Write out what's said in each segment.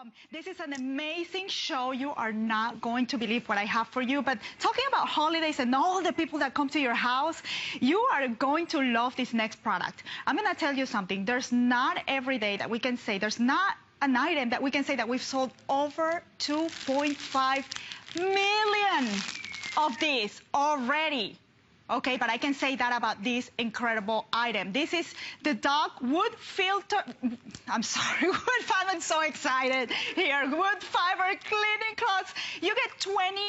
welcome. This is an amazing show. You are not going to believe what I have for you. But talking about holidays and all the people that come to your house, you are going to love this next product. I'm going to tell you something. There's not every day that we can say, there's not an item that we can say that we've sold over 2.5 million of these already. Okay, but I can say that about this incredible item. This is the dog wood filter. I'm sorry, wood fiber. I'm so excited here. Wood fiber cleaning cloths. You get 20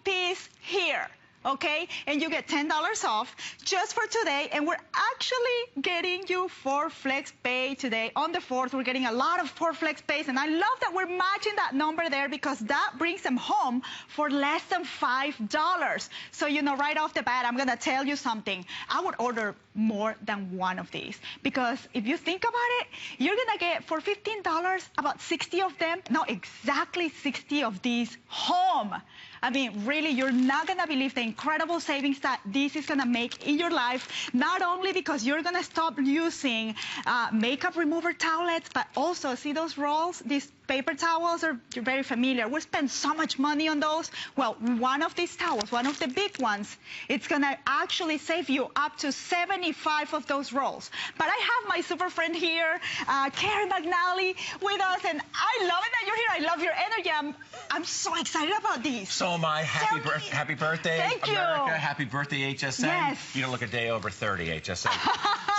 piece here. Okay, and you get $10 off just for today, and we're actually getting you 4 flex pay today. On the 4th, we're getting a lot of 4 flex pays, and I love that we're matching that number there because that brings them home for less than $5. So, you know, right off the bat, I'm gonna tell you something. I would order more than one of these because if you think about it, you're gonna get for $15 about 60 of them, no, exactly 60 of these home. I mean, really, you're not going to believe the incredible savings that this is going to make in your life, not only because you're going to stop using makeup remover towelettes, but also, see those rolls? These paper towels are very familiar. We spend so much money on those. Well, one of these towels, one of the big ones, it's going to actually save you up to 75 of those rolls. But I have my super friend here, Carrie McNally, with us, and I love it that you're here. I love your energy. I'm so excited about these. So am I. Happy birthday, Thank America. You. Happy birthday, HSN. Yes. You don't look a day over 30, HSN.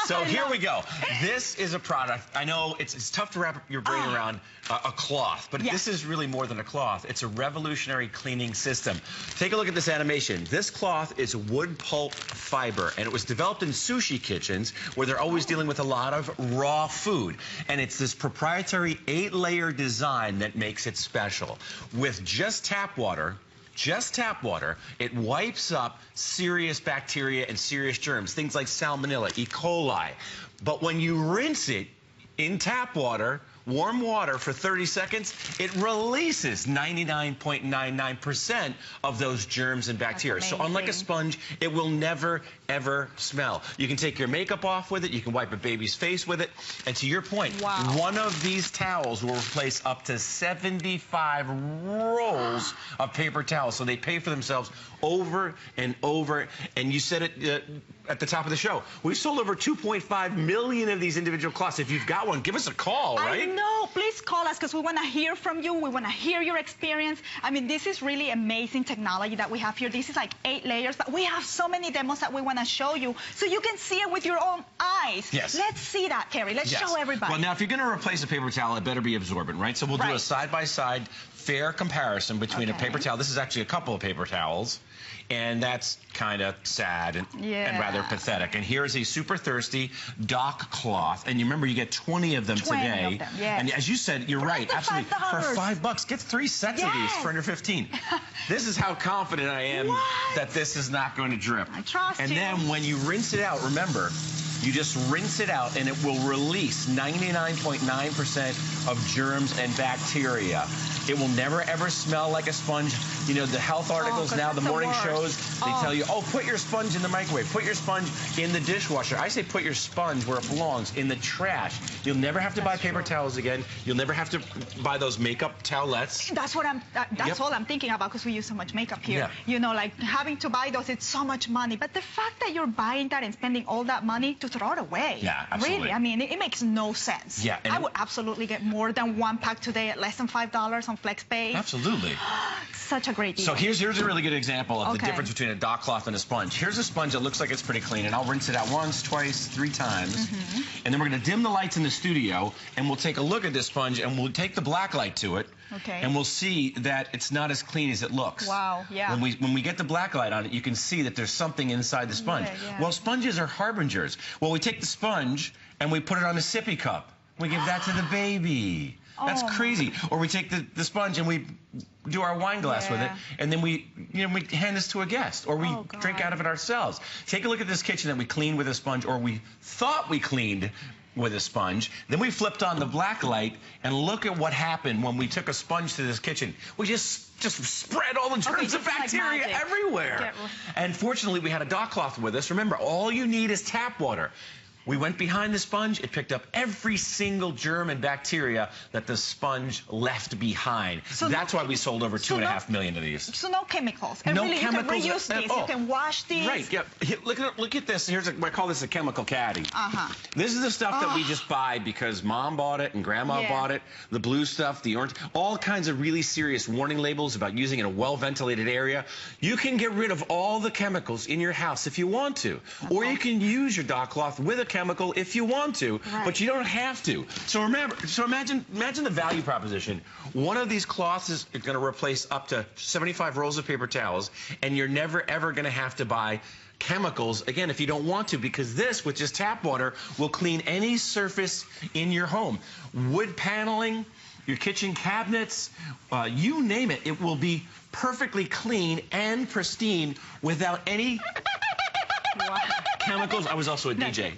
So here we go. This is a product. I know it's tough to wrap your brain around a cloth, but this is really more than a cloth. It's a revolutionary cleaning system. Take a look at this animation. This cloth is wood pulp fiber, and it was developed in sushi kitchens where they're always dealing with a lot of raw food. And it's this proprietary 8-layer design that makes it special. With just tap water, it wipes up serious bacteria and serious germs, things like salmonella, E. coli. But when you rinse it in tap water, warm water for 30 seconds, it releases 99.99% of those germs and bacteria. So unlike a sponge, it will never, ever smell. You can take your makeup off with it. You can wipe a baby's face with it. And to your point, one of these towels will replace up to 75 rolls of paper towels. So they pay for themselves over and over. And you said it at the top of the show. We've sold over 2.5 million of these individual cloths. If you've got one, give us a call, right? No, please call us because we want to hear from you. We want to hear your experience. I mean, this is really amazing technology that we have here. This is like 8 layers, but we have so many demos that we want to show you so you can see it with your own eyes. Yes. Let's see that, Carrie. Let's show everybody. Well, now, if you're going to replace a paper towel, it better be absorbent, right? So we'll do a side-by-side fair comparison between a paper towel. This is actually a couple of paper towels. And that's kind of sad and rather pathetic. And here's a super thirsty dock cloth. And you remember, you get 20 of them today. And as you said, you're right, absolutely. For $5, get 3 sets of these for under 15. This is how confident I am that this is not going to drip. I trust you. And then when you rinse it out, remember, you just rinse it out and it will release 99.9% of germs and bacteria. It will never, ever smell like a sponge. You know, the health articles now, the morning shows, they tell you, oh, put your sponge in the microwave. Put your sponge in the dishwasher. I say put your sponge where it belongs, in the trash. You'll never have to buy paper towels again. You'll never have to buy those makeup towelettes. That's what that's all I'm thinking about because we use so much makeup here. You know, like having to buy those, it's so much money. But the fact that you're buying that and spending all that money to throw it away. Absolutely. Really, I mean, it makes no sense. I would absolutely get more than 1 pack today at less than $5 on FlexPay. Absolutely. Such a great deal. So here's a really good example of the difference between a dock cloth and a sponge. Here's a sponge that looks like it's pretty clean, and I'll rinse it out once, twice, 3 times. And then we're going to dim the lights in the studio, and we'll take a look at this sponge, and we'll take the black light to it, and we'll see that it's not as clean as it looks. Wow, When we get the black light on it, you can see that there's something inside the sponge. Well, sponges are harbingers. Well, we take the sponge, and we put it on a sippy cup. We give that to the baby. That's crazy. Or we take the sponge and we do our wine glass with it, and then we hand this to a guest, or we drink out of it ourselves. Take a look at this kitchen that we cleaned with a sponge, or we thought we cleaned with a sponge. Then we flipped on the black light, and look at what happened when we took a sponge to this kitchen. We just spread all the germs and bacteria everywhere. And fortunately, we had a dock cloth with us. Remember, all you need is tap water. We went behind the sponge. It picked up every single germ and bacteria that the sponge left behind. So that's why we sold over 2.5 million of these. So no chemicals. And no really, chemicals. You can reuse these. You can wash these. Right. Yeah. Look at this. Here's I call this a chemical caddy. This is the stuff that we just buy because Mom bought it and Grandma bought it. The blue stuff, the orange, all kinds of really serious warning labels about using it in a well-ventilated area. You can get rid of all the chemicals in your house if you want to, or you can use your dock cloth with a chemical if you want to, but you don't have to. So remember, imagine the value proposition. One of these cloths is going to replace up to 75 rolls of paper towels, and you're never ever going to have to buy chemicals again if you don't want to, because this with just tap water will clean any surface in your home. Wood paneling, your kitchen cabinets, you name it, it will be perfectly clean and pristine without any chemicals. I was also a DJ.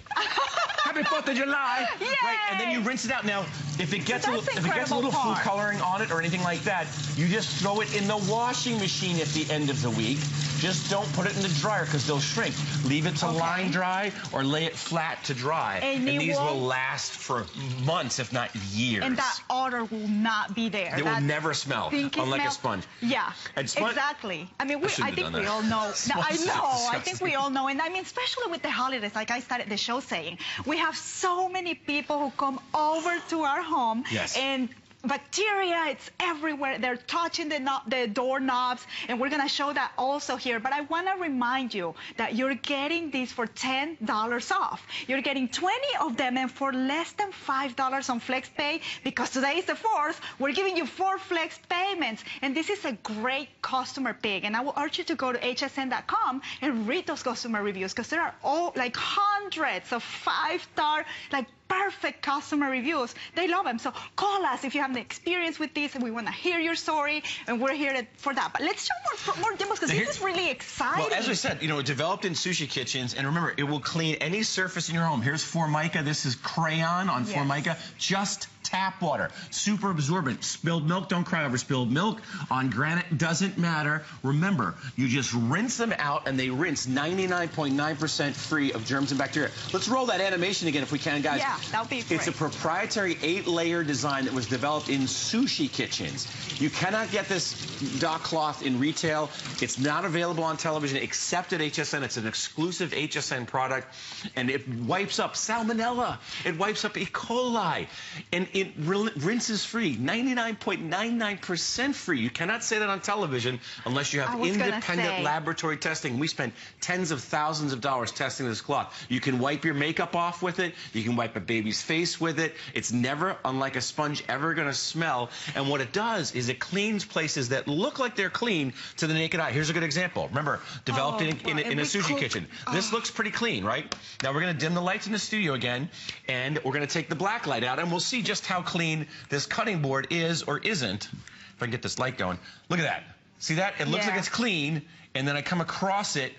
Happy 4th of July. Yay! Right, and then you rinse it out. Now, if it gets a little food coloring on it or anything like that, you just throw it in the washing machine at the end of the week. Just don't put it in the dryer because they'll shrink. Leave it to line dry or lay it flat to dry. And these will last for months, if not years. And that odor will not be there. It will never smell, unlike a sponge. Yeah, exactly. I mean, I think we all know. I think we all know. And I mean, especially with the holidays, like I started the show saying, we have so many people who come over to our home. And bacteria, it's everywhere. They're touching the doorknobs, and we're going to show that also here. But I want to remind you that you're getting these for $10 off. You're getting 20 of them, and for less than $5 on FlexPay, because today is the 4th, we're giving you 4 Flex payments. And this is a great customer pick. And I will urge you to go to hsn.com and read those customer reviews, because there are all like hundreds of 5-star, like perfect customer reviews. They love them. So call us if you have the experience with this, and we want to hear your story, and we're here for that. But let's show more demos, because this is really exciting. Well, as we said, you know, developed in sushi kitchens, and remember, it will clean any surface in your home. Here's Formica. This is crayon on Formica. Just tap water, super absorbent. Spilled milk, don't cry over spilled milk. On granite, doesn't matter. Remember, you just rinse them out, and they rinse 99.9% free of germs and bacteria. Let's roll that animation again if we can, guys. Yeah, that would be great. It's a proprietary 8-layer design that was developed in sushi kitchens. You cannot get this dock cloth in retail. It's not available on television except at HSN. It's an exclusive HSN product, and it wipes up salmonella. It wipes up E. coli, and it rinses free, 99.99% free. You cannot say that on television unless you have independent laboratory testing. We spent tens of thousands of dollars testing this cloth. You can wipe your makeup off with it. You can wipe a baby's face with it. It's never, unlike a sponge, ever going to smell. And what it does is it cleans places that look like they're clean to the naked eye. Here's a good example. Remember, developed in a sushi kitchen. This looks pretty clean, right? Now we're going to dim the lights in the studio again, and we're going to take the black light out, and we'll see just how clean this cutting board is or isn't. If I can get this light going. Look at that. See that? It looks like it's clean, and then I come across it.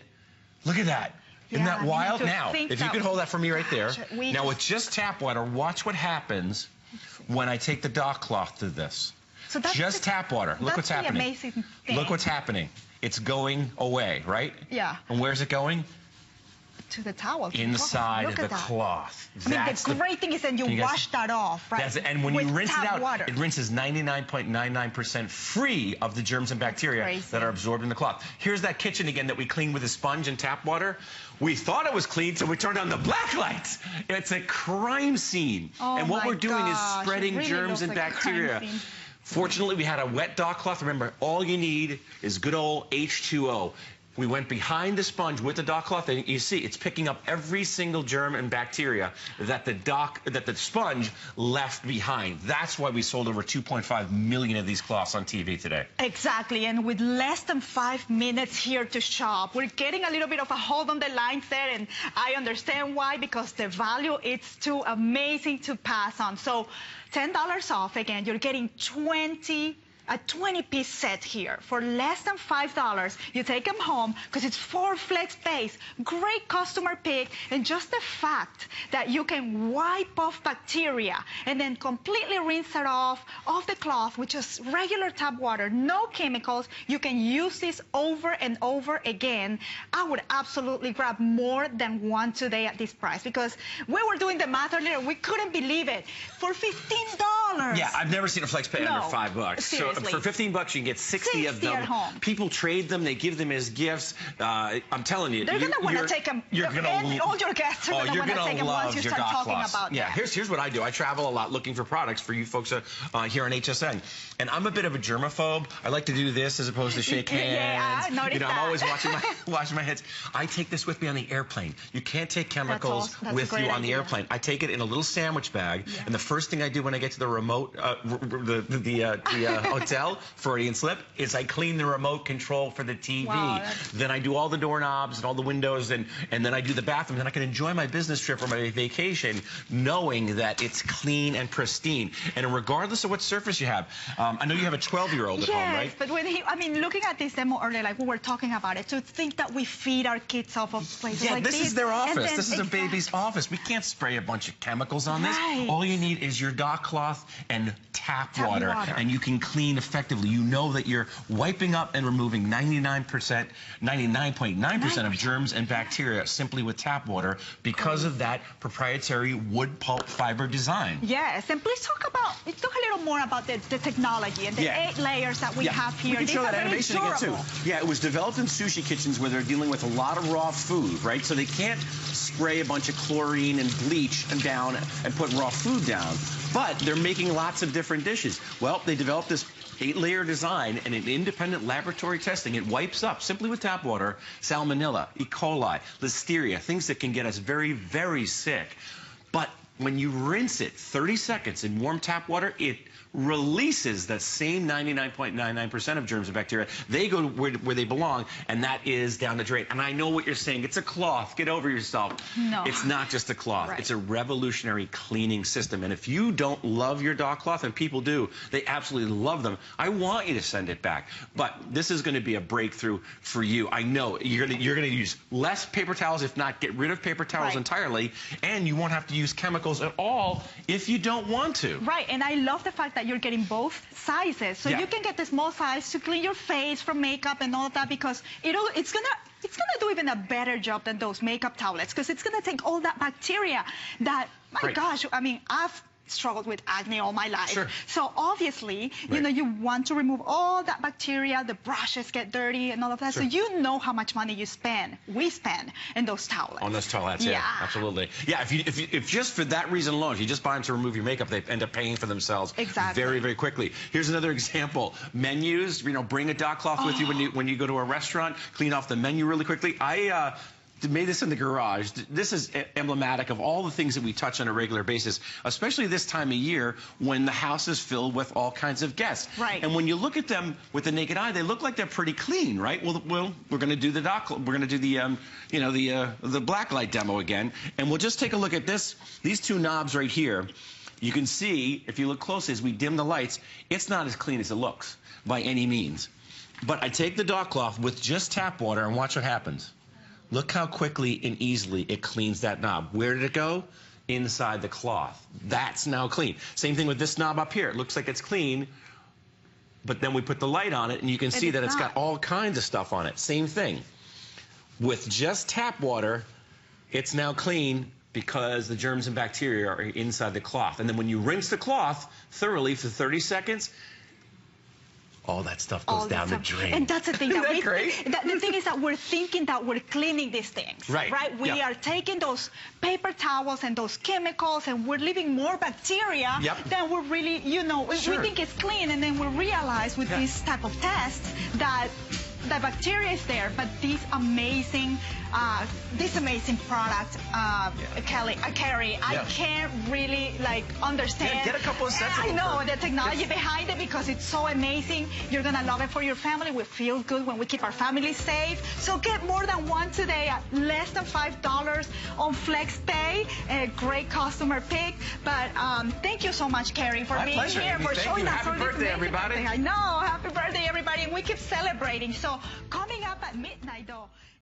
Look at that. Isn't that wild? Now, if you could hold that for me right there. Now, with just tap water, watch what happens when I take the dock cloth to this. So just tap water. Look what's happening. Amazing thing. Look what's happening. It's going away, right? Yeah. And where's it going? To the towel. Inside the cloth. I mean, the great thing is that you wash that off, right? And when you rinse it out, it rinses 99.99% free of the germs and bacteria that are absorbed in the cloth. Here's that kitchen again that we cleaned with a sponge and tap water. We thought it was clean, so we turned on the black lights. It's a crime scene. And what we're doing is spreading germs and bacteria. Fortunately, we had a wet dock cloth. Remember, all you need is good old H2O. We went behind the sponge with the dock cloth, and you see it's picking up every single germ and bacteria that the sponge left behind. That's why we sold over 2.5 million of these cloths on TV today. Exactly, and with less than 5 minutes here to shop, we're getting a little bit of a hold on the lines there, and I understand why, because the value is too amazing to pass on. So $10 off again. You're getting 20 a 20-piece set here for less than $5. You take them home because it's 4 flex base, great customer pick, and just the fact that you can wipe off bacteria and then completely rinse it off the cloth with just regular tap water, no chemicals. You can use this over and over again. I would absolutely grab more than one today at this price, because we were doing the math earlier. We couldn't believe it. For $15. Yeah, I've never seen a flex pay under $5. Seriously. So for $15, you can get 60 of them. At home. People trade them. They give them as gifts. I'm telling you, they're going to want to take them. All your guests are going to want to take them once you start talking about Yeah, here's what I do. I travel a lot looking for products for you folks here on HSN. And I'm a bit of a germaphobe. I like to do this as opposed to shake hands. Yeah, I noticed that. I'm always washing my hands. I take this with me on the airplane. You can't take chemicals with you on the airplane. I take it in a little sandwich bag, and the first thing I do when I get to the remote, the hotel, Freudian slip, is I clean the remote control for the TV. Wow, then I do all the doorknobs and all the windows, and then I do the bathroom. Then I can enjoy my business trip or my vacation knowing that it's clean and pristine. And regardless of what surface you have, I know you have a 12-year-old at home, right? Yes, but when looking at this demo earlier, like we were talking about it, to think that we feed our kids off of places like this. Yeah, this is their office. This is a baby's office. We can't spray a bunch of chemicals on this. All you need is your dock cloth and tap water, and you can clean effectively. You know that you're wiping up and removing 99.9% of germs and bacteria simply with tap water because of that proprietary wood pulp fiber design. Yes, and please talk a little more about the technology and the 8 layers that we have here. We can show that animation again too. Yeah, it was developed in sushi kitchens where they're dealing with a lot of raw food, right? So they can't spray a bunch of chlorine and bleach down and put raw food down, but they're making lots of different dishes. Well, they developed this 8-layer design, and in independent laboratory testing, it wipes up, simply with tap water, salmonella, E. coli, listeria, things that can get us very, very sick. But when you rinse it 30 seconds in warm tap water, it releases that same 99.99% of germs and bacteria. They go where they belong, and that is down the drain. And I know what you're saying. It's a cloth. Get over yourself. No. It's not just a cloth. It's a revolutionary cleaning system. And if you don't love your dock cloth, and people do, they absolutely love them, I want you to send it back. But this is going to be a breakthrough for you. I know you're going to use less paper towels, if not get rid of paper towels entirely, and you won't have to use chemicals at all if you don't want to. Right, and I love the fact that you're getting both sizes, so you can get the small size to clean your face from makeup and all of that, because it's gonna do even a better job than those makeup towelettes, because it's gonna take all that bacteria that, my gosh, I mean, I've struggled with acne all my life. So obviously, you know, you want to remove all that bacteria, the brushes get dirty and all of that. So you know how much money we spend in those towelettes. On those towelettes, absolutely. Yeah, if just for that reason alone, if you just buy them to remove your makeup, they end up paying for themselves very, very quickly. Here's another example. Menus, you know, bring a dock cloth with you when you go to a restaurant, clean off the menu really quickly. I made this in the garage. This is emblematic of all the things that we touch on a regular basis, especially this time of year when the house is filled with all kinds of guests. And when you look at them with the naked eye, they look like they're pretty clean, right? Well, we're going to do the we're going to do the the blacklight demo again, and we'll just take a look at these 2 knobs right here. You can see, if you look closely as we dim the lights, it's not as clean as it looks by any means. But I take the dock cloth with just tap water and watch what happens. Look how quickly and easily it cleans that knob. Where did it go? Inside the cloth. That's now clean. Same thing with this knob up here. It looks like it's clean, but then we put the light on it, and you can see that it's got all kinds of stuff on it. Same thing. With just tap water, it's now clean because the germs and bacteria are inside the cloth. And then when you rinse the cloth thoroughly for 30 seconds, all that stuff goes down the drain. And that's the thing. Isn't that great? The thing is that we're thinking that we're cleaning these things. Right. We are taking those paper towels and those chemicals, and we're leaving more bacteria than we're really, you know, we think it's clean, and then we realize with these type of tests that the bacteria is there, but this amazing product, Carrie, I can't really understand. Yeah, get a couple of cents. I know the technology behind it because it's so amazing. You're gonna love it for your family. We feel good when we keep our family safe. So get more than one today at less than $5 on FlexPay. A great customer pick. But thank you so much, Carrie, for being here, for showing us. Happy birthday, everybody. I know. Happy birthday, everybody. And we keep celebrating. So coming up at midnight, though.